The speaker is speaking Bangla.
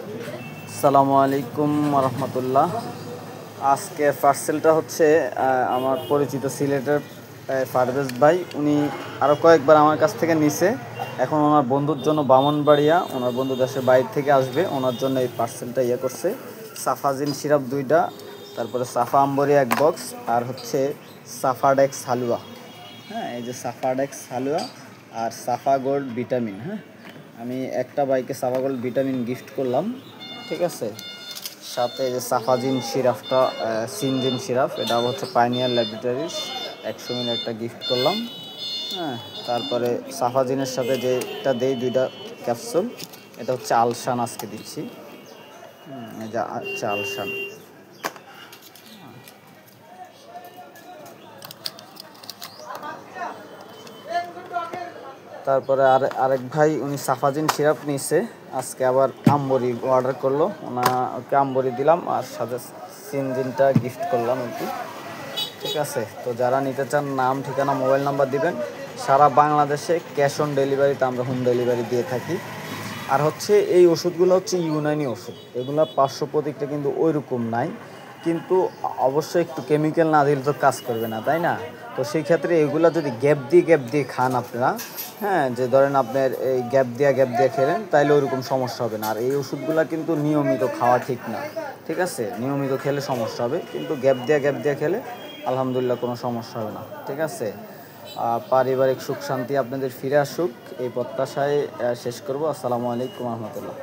আসসালামু আলাইকুম রহমতুল্লাহ। আজকে পার্সেলটা হচ্ছে আমার পরিচিত সিলেটের পারভেজ ভাই, উনি আরও কয়েকবার আমার কাছ থেকে নিছে। এখন ওনার বন্ধুর জন্য ব্রাহ্মণবাড়িয়া, ওনার বন্ধু দেশের বাইরে থেকে আসবে, ওনার জন্য এই পার্সেলটা করছে। সাফাজিন সিরাপ 2টা, তারপরে সাফা আম্বরি 1 বক্স, আর হচ্ছে সাফাডেক্স হালুয়া। হ্যাঁ, এই যে সাফাডেক্স হালুয়া আর সাফা গোল্ড ভিটামিন। হ্যাঁ, আমি একটা বাইকে সাফা গোল্ড ভিটামিন গিফট করলাম, ঠিক আছে। সাথে যে সাফাজিন সিরাপটা, সিনজিন সিরাপ, এটা হচ্ছে পাইনিয়ার ল্যাবরেটরিজ 100 মিলি একটা গিফট করলাম। হ্যাঁ, তারপরে সাফাজিনের সাথে যেটা দেই 2টা ক্যাপসুল, এটা হচ্ছে আলসান আজকে দিচ্ছি। এই যে আচ্ছা আলসান। তারপরে আরেক ভাই উনি সাফাজিন সিরাপ নিছে, আজকে আবার আম্বরি অর্ডার করলো, ওকে আম্বরি দিলাম আর সাথে সিনজিনটা গিফট করলাম আর কি, ঠিক আছে। তো যারা নিতে চান নাম, ঠিকানা, মোবাইল নাম্বার দিবেন। সারা বাংলাদেশে ক্যাশ অন ডেলিভারিতে আমরা হোম ডেলিভারি দিয়ে থাকি। আর হচ্ছে এই ওষুধগুলো হচ্ছে ইউনানি ওষুধ, এগুলো পার্শ্ব প্রতিক্রিয়া কিন্তু ওই রকম নাই, কিন্তু অবশ্যই একটু কেমিক্যাল না দিলে তো কাজ করবে না, তাই না? তো সেই ক্ষেত্রে এগুলো যদি গ্যাপ দিয়ে খান আপনারা, হ্যাঁ, যে ধরেন আপনার এই গ্যাপ দিয়ে খেলেন, তাইলে ওইরকম সমস্যা হবে না। আর এই ওষুধগুলো কিন্তু নিয়মিত খাওয়া ঠিক না, ঠিক আছে। নিয়মিত খেলে সমস্যা হবে, কিন্তু গ্যাপ দিয়ে খেলে আলহামদুলিল্লাহ কোনো সমস্যা হবে না, ঠিক আছে। পারিবারিক সুখ শান্তি আপনাদের ফিরে আসুক, এই প্রত্যাশায় শেষ করব। আসসালামু আলাইকুম রহমতুল্লাহ।